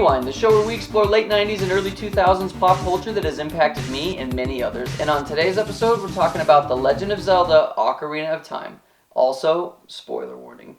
Rewind, the show where we explore late 90s and early 2000s pop culture that has impacted me and many others. And on today's episode, we're talking about The Legend of Zelda: Ocarina of Time. Also, spoiler warning.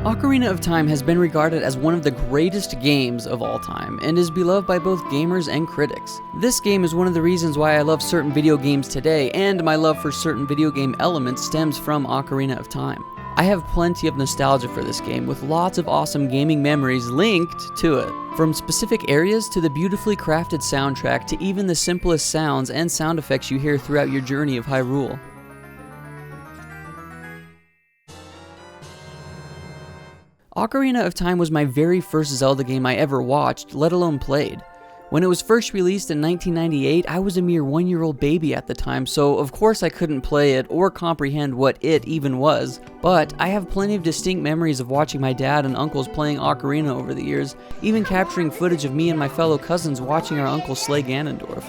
Ocarina of Time has been regarded as one of the greatest games of all time, and is beloved by both gamers and critics. This game is one of the reasons why I love certain video games today, and my love for certain video game elements stems from Ocarina of Time. I have plenty of nostalgia for this game, with lots of awesome gaming memories linked to it. From specific areas to the beautifully crafted soundtrack to even the simplest sounds and sound effects you hear throughout your journey of Hyrule. Ocarina of Time was my very first Zelda game I ever watched, let alone played. When it was first released in 1998, I was a mere 1-year-old baby at the time, so of course I couldn't play it or comprehend what it even was, but I have plenty of distinct memories of watching my dad and uncles playing Ocarina over the years, even capturing footage of me and my fellow cousins watching our uncle slay Ganondorf.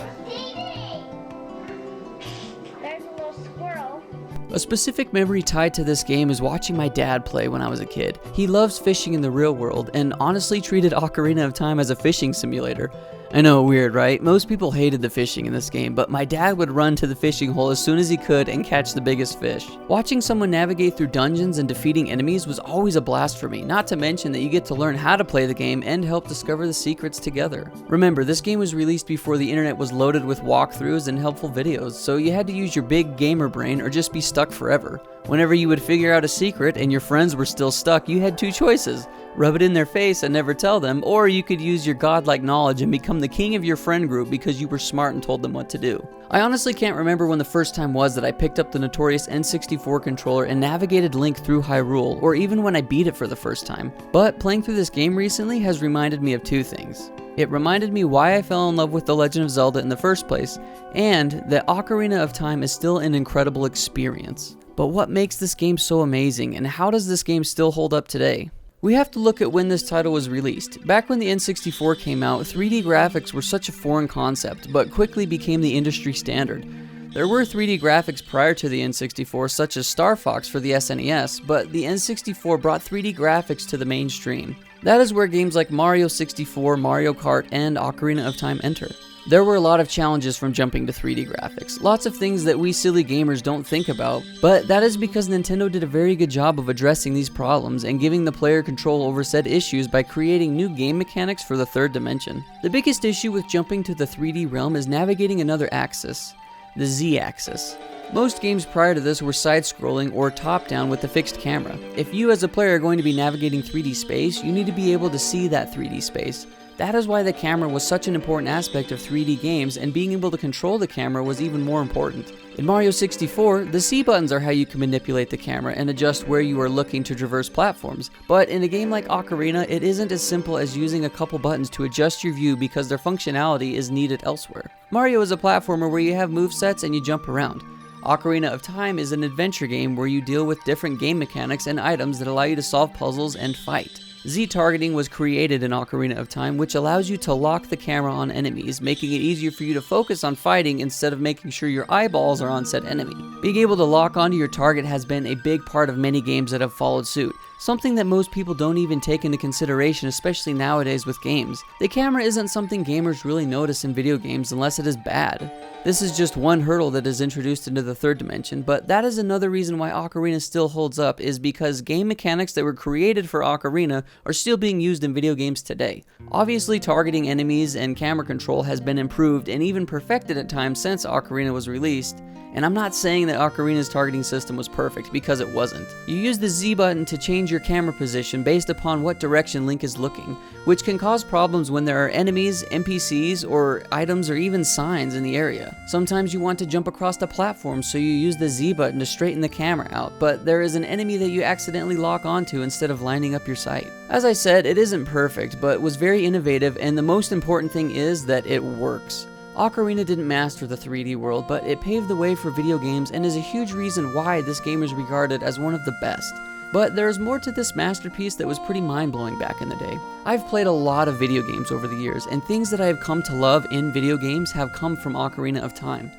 A specific memory tied to this game is watching my dad play when I was a kid. He loves fishing in the real world and honestly treated Ocarina of Time as a fishing simulator. I know, weird, right? Most people hated the fishing in this game, but my dad would run to the fishing hole as soon as he could and catch the biggest fish. Watching someone navigate through dungeons and defeating enemies was always a blast for me, not to mention that you get to learn how to play the game and help discover the secrets together. Remember, this game was released before the internet was loaded with walkthroughs and helpful videos, so you had to use your big gamer brain or just be stuck forever. Whenever you would figure out a secret and your friends were still stuck, you had two choices. Rub it in their face and never tell them, or you could use your godlike knowledge and become the king of your friend group because you were smart and told them what to do. I honestly can't remember when the first time was that I picked up the notorious N64 controller and navigated Link through Hyrule, or even when I beat it for the first time. But playing through this game recently has reminded me of two things. It reminded me why I fell in love with The Legend of Zelda in the first place, and that Ocarina of Time is still an incredible experience. But what makes this game so amazing, and how does this game still hold up today? We have to look at when this title was released. Back when the N64 came out, 3D graphics were such a foreign concept, but quickly became the industry standard. There were 3D graphics prior to the N64, such as Star Fox for the SNES, but the N64 brought 3D graphics to the mainstream. That is where games like Mario 64, Mario Kart, and Ocarina of Time enter. There were a lot of challenges from jumping to 3D graphics, lots of things that we silly gamers don't think about, but that is because Nintendo did a very good job of addressing these problems and giving the player control over said issues by creating new game mechanics for the third dimension. The biggest issue with jumping to the 3D realm is navigating another axis, the Z-axis. Most games prior to this were side-scrolling or top-down with a fixed camera. If you as a player are going to be navigating 3D space, you need to be able to see that 3D space. That is why the camera was such an important aspect of 3D games, and being able to control the camera was even more important. In Mario 64, the C buttons are how you can manipulate the camera and adjust where you are looking to traverse platforms. But in a game like Ocarina, it isn't as simple as using a couple buttons to adjust your view because their functionality is needed elsewhere. Mario is a platformer where you have movesets and you jump around. Ocarina of Time is an adventure game where you deal with different game mechanics and items that allow you to solve puzzles and fight. Z-targeting was created in Ocarina of Time, which allows you to lock the camera on enemies, making it easier for you to focus on fighting instead of making sure your eyeballs are on said enemy. Being able to lock onto your target has been a big part of many games that have followed suit, something that most people don't even take into consideration, especially nowadays with games. The camera isn't something gamers really notice in video games unless it is bad. This is just one hurdle that is introduced into the third dimension, but that is another reason why Ocarina still holds up, is because game mechanics that were created for Ocarina are still being used in video games today. Obviously, targeting enemies and camera control has been improved and even perfected at times since Ocarina was released. And I'm not saying that Ocarina's targeting system was perfect, because it wasn't. You use the Z button to change your camera position based upon what direction Link is looking, which can cause problems when there are enemies, NPCs, or items or even signs in the area. Sometimes you want to jump across the platform, so you use the Z button to straighten the camera out, but there is an enemy that you accidentally lock onto instead of lining up your sight. As I said, it isn't perfect, but was very innovative, and the most important thing is that it works. Ocarina didn't master the 3D world, but it paved the way for video games and is a huge reason why this game is regarded as one of the best. But there's more to this masterpiece that was pretty mind-blowing back in the day. I've played a lot of video games over the years, and things that I have come to love in video games have come from Ocarina of Time.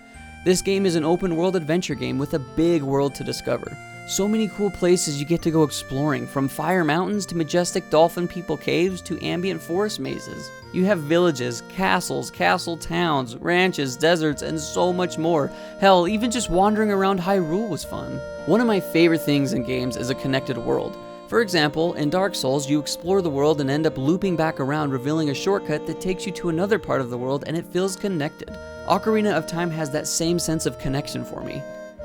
This game is an open-world adventure game with a big world to discover. So many cool places you get to go exploring, from fire mountains to majestic dolphin people caves to ambient forest mazes. You have villages, castles, castle towns, ranches, deserts, and so much more. Hell, even just wandering around Hyrule was fun. One of my favorite things in games is a connected world. For example, in Dark Souls, you explore the world and end up looping back around, revealing a shortcut that takes you to another part of the world, and it feels connected. Ocarina of Time has that same sense of connection for me.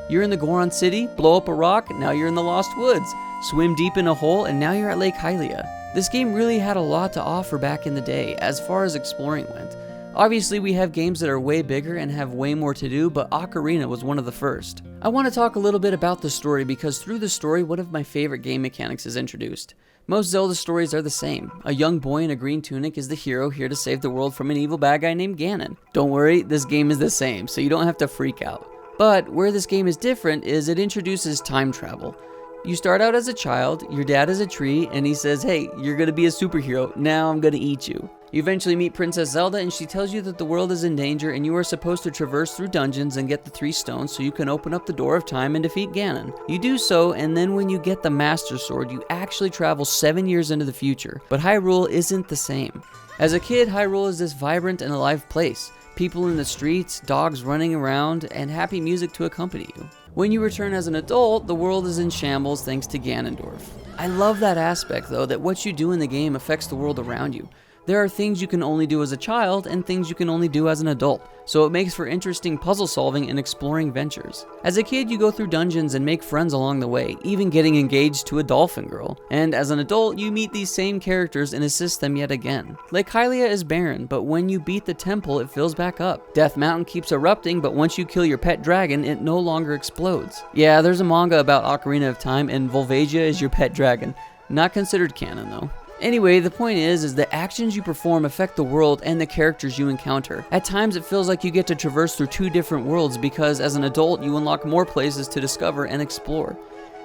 You're in the Goron City, blow up a rock, now you're in the Lost Woods. Swim deep in a hole, and now you're at Lake Hylia. This game really had a lot to offer back in the day, as far as exploring went. Obviously, we have games that are way bigger and have way more to do, but Ocarina was one of the first. I want to talk a little bit about the story because through the story, one of my favorite game mechanics is introduced. Most Zelda stories are the same. A young boy in a green tunic is the hero here to save the world from an evil bad guy named Ganon. Don't worry, this game is the same, so you don't have to freak out. But where this game is different is it introduces time travel. You start out as a child, your dad is a tree, and he says, hey, you're gonna be a superhero, now I'm gonna eat you. You eventually meet Princess Zelda and she tells you that the world is in danger and you are supposed to traverse through dungeons and get the 3 stones so you can open up the door of time and defeat Ganon. You do so, and then when you get the Master Sword, you actually travel 7 years into the future. But Hyrule isn't the same. As a kid, Hyrule is this vibrant and alive place. People in the streets, dogs running around, and happy music to accompany you. When you return as an adult, the world is in shambles thanks to Ganondorf. I love that aspect though, that what you do in the game affects the world around you. There are things you can only do as a child and things you can only do as an adult, so it makes for interesting puzzle solving and exploring ventures. As a kid, you go through dungeons and make friends along the way, even getting engaged to a dolphin girl. And as an adult, you meet these same characters and assist them yet again. Lake Hylia is barren, but when you beat the temple, it fills back up. Death Mountain keeps erupting, but once you kill your pet dragon, it no longer explodes. Yeah, there's a manga about Ocarina of Time, and Volvagia is your pet dragon. Not considered canon though. Anyway, the point is the actions you perform affect the world and the characters you encounter. At times it feels like you get to traverse through 2 different worlds because as an adult you unlock more places to discover and explore.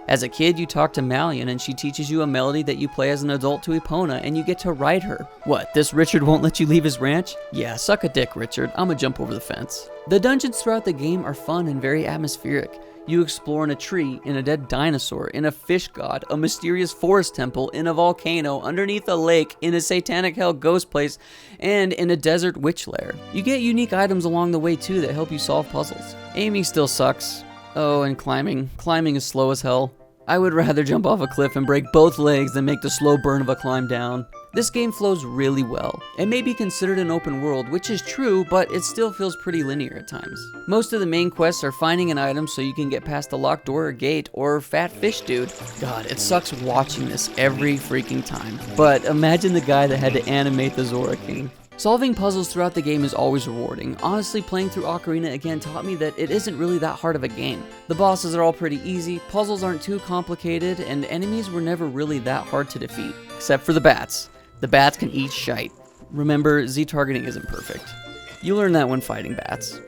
As a kid you talk to Malian and she teaches you a melody that you play as an adult to Epona and you get to ride her. What, this Richard won't let you leave his ranch? Yeah, suck a dick, Richard, I'ma jump over the fence. The dungeons throughout the game are fun and very atmospheric. You explore in a tree, in a dead dinosaur, in a fish god, a mysterious forest temple, in a volcano, underneath a lake, in a satanic hell ghost place, and in a desert witch lair. You get unique items along the way too that help you solve puzzles. Aiming still sucks. Oh, and climbing. Climbing is slow as hell. I would rather jump off a cliff and break both legs than make the slow burn of a climb down. This game flows really well. It may be considered an open world, which is true, but it still feels pretty linear at times. Most of the main quests are finding an item so you can get past the locked door or gate, or fat fish dude. God, it sucks watching this every freaking time. But imagine the guy that had to animate the Zora King. Solving puzzles throughout the game is always rewarding. Honestly, playing through Ocarina again taught me that it isn't really that hard of a game. The bosses are all pretty easy, puzzles aren't too complicated, and enemies were never really that hard to defeat. Except for the bats. The bats can eat shite. Remember, Z-targeting isn't perfect. You learn that when fighting bats.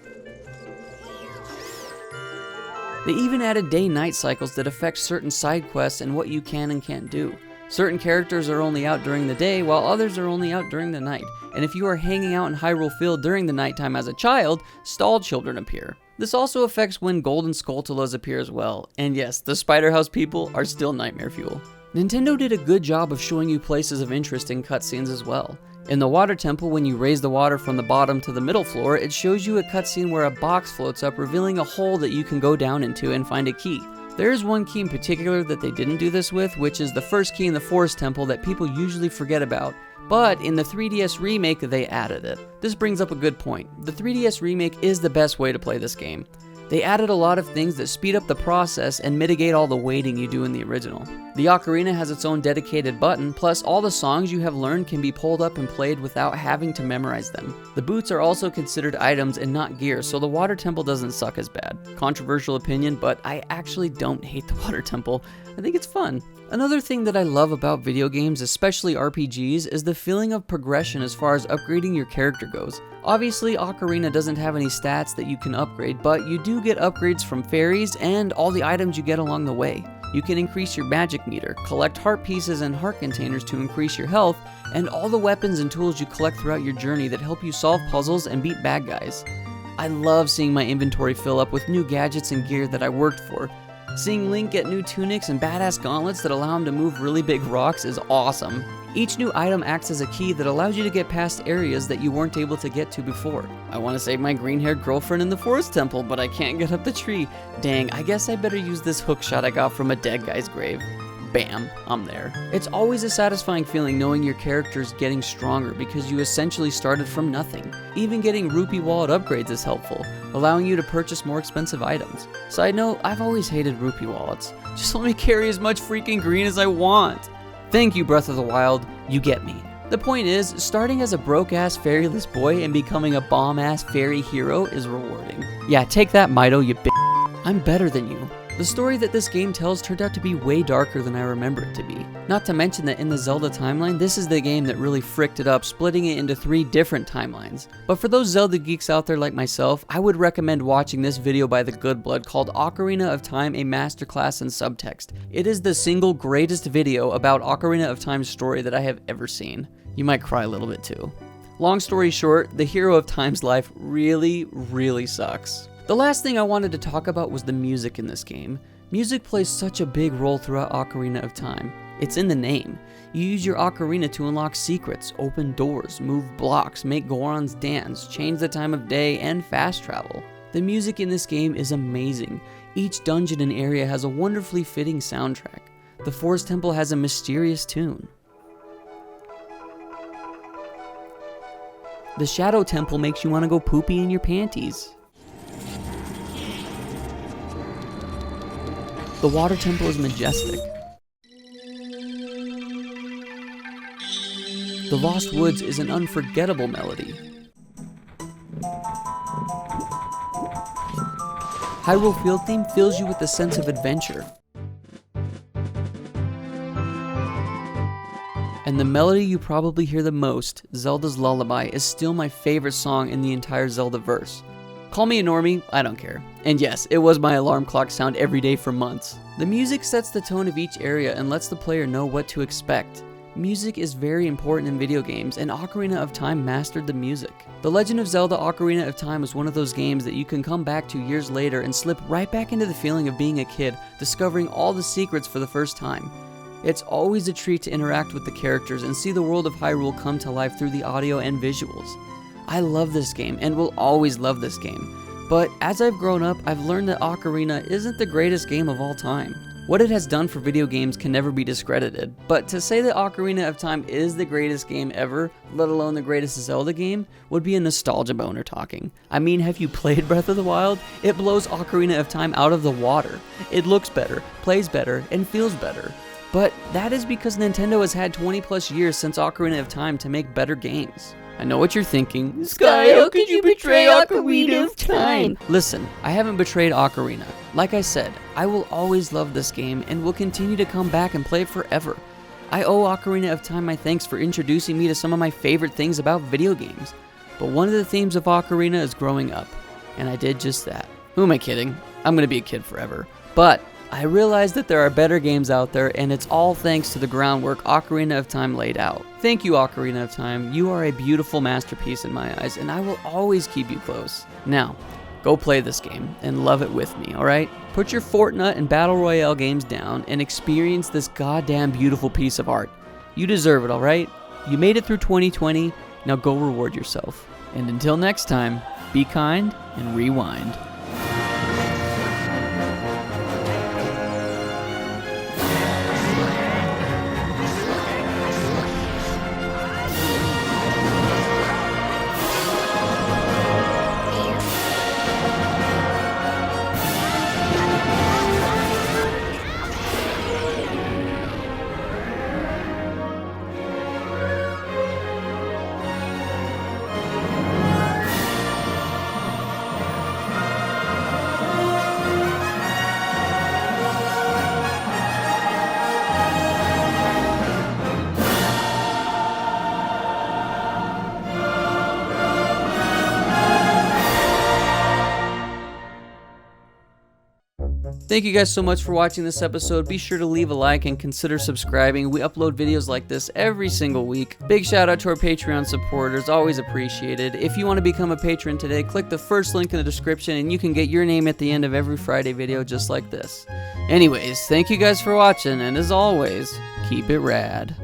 They even added day-night cycles that affect certain side quests and what you can and can't do. Certain characters are only out during the day, while others are only out during the night. And if you are hanging out in Hyrule Field during the nighttime as a child, stall children appear. This also affects when golden Skulltulas appear as well. And yes, the Spider House people are still nightmare fuel. Nintendo did a good job of showing you places of interest in cutscenes as well. In the water temple, when you raise the water from the bottom to the middle floor, it shows you a cutscene where a box floats up, revealing a hole that you can go down into and find a key. There is one key in particular that they didn't do this with, which is the first key in the forest temple that people usually forget about. But in the 3DS remake, they added it. This brings up a good point. The 3DS remake is the best way to play this game. They added a lot of things that speed up the process and mitigate all the waiting you do in the original. The Ocarina has its own dedicated button, plus all the songs you have learned can be pulled up and played without having to memorize them. The boots are also considered items and not gear, so the water temple doesn't suck as bad. Controversial opinion, but I actually don't hate the water temple. I think it's fun. Another thing that I love about video games, especially RPGs, is the feeling of progression as far as upgrading your character goes. Obviously, Ocarina doesn't have any stats that you can upgrade, but you do get upgrades from fairies and all the items you get along the way. You can increase your magic meter, collect heart pieces and heart containers to increase your health, and all the weapons and tools you collect throughout your journey that help you solve puzzles and beat bad guys. I love seeing my inventory fill up with new gadgets and gear that I worked for. Seeing Link get new tunics and badass gauntlets that allow him to move really big rocks is awesome. Each new item acts as a key that allows you to get past areas that you weren't able to get to before. I want to save my green-haired girlfriend in the forest temple, but I can't get up the tree. Dang, I guess I better use this hook shot I got from a dead guy's grave. Bam, I'm there. It's always a satisfying feeling knowing your character's getting stronger because you essentially started from nothing. Even getting rupee wallet upgrades is helpful, allowing you to purchase more expensive items. Side note, I've always hated rupee wallets. Just let me carry as much freaking green as I want. Thank you, Breath of the Wild, you get me. The point is, starting as a broke-ass fairyless boy and becoming a bomb-ass fairy hero is rewarding. Yeah, take that, Mido, you bitch. I'm better than you. The story that this game tells turned out to be way darker than I remember it to be. Not to mention that in the Zelda timeline, this is the game that really fricked it up, splitting it into 3 different timelines. But for those Zelda geeks out there like myself, I would recommend watching this video by The Good Blood called Ocarina of Time, a Masterclass in Subtext. It is the single greatest video about Ocarina of Time's story that I have ever seen. You might cry a little bit too. Long story short, the hero of Time's life really sucks. The last thing I wanted to talk about was the music in this game. Music plays such a big role throughout Ocarina of Time. It's in the name. You use your ocarina to unlock secrets, open doors, move blocks, make Gorons dance, change the time of day, and fast travel. The music in this game is amazing. Each dungeon and area has a wonderfully fitting soundtrack. The Forest Temple has a mysterious tune. The Shadow Temple makes you want to go poopy in your panties. The Water Temple is majestic. The Lost Woods is an unforgettable melody. Hyrule Field Theme fills you with a sense of adventure. And the melody you probably hear the most, Zelda's Lullaby, is still my favorite song in the entire Zelda verse. Call me a normie, I don't care. And yes, it was my alarm clock sound every day for months. The music sets the tone of each area and lets the player know what to expect. Music is very important in video games, and Ocarina of Time mastered the music. The Legend of Zelda Ocarina of Time is one of those games that you can come back to years later and slip right back into the feeling of being a kid, discovering all the secrets for the first time. It's always a treat to interact with the characters and see the world of Hyrule come to life through the audio and visuals. I love this game and will always love this game, but as I've grown up, I've learned that Ocarina isn't the greatest game of all time. What it has done for video games can never be discredited, but to say that Ocarina of Time is the greatest game ever, let alone the greatest Zelda game, would be a nostalgia boner talking. I mean, have you played Breath of the Wild? It blows Ocarina of Time out of the water. It looks better, plays better, and feels better. But that is because Nintendo has had 20 plus years since Ocarina of Time to make better games. I know what you're thinking. Sky, how could you betray Ocarina of Time? Listen, I haven't betrayed Ocarina. Like I said, I will always love this game and will continue to come back and play it forever. I owe Ocarina of Time my thanks for introducing me to some of my favorite things about video games. But one of the themes of Ocarina is growing up, and I did just that. Who am I kidding? I'm gonna be a kid forever. But I realized that there are better games out there, and it's all thanks to the groundwork Ocarina of Time laid out. Thank you, Ocarina of Time. You are a beautiful masterpiece in my eyes, and I will always keep you close. Now, go play this game and love it with me, alright? Put your Fortnite and Battle Royale games down and experience this goddamn beautiful piece of art. You deserve it, alright? You made it through 2020, now go reward yourself. And until next time, be kind and rewind. Thank you guys so much for watching this episode. Be sure to leave a like and consider subscribing. We upload videos like this every single week. Big shout out to our Patreon supporters, always appreciated. If you want to become a patron today, click the first link in the description and you can get your name at the end of every Friday video just like this. Anyways, thank you guys for watching, and as always, keep it rad.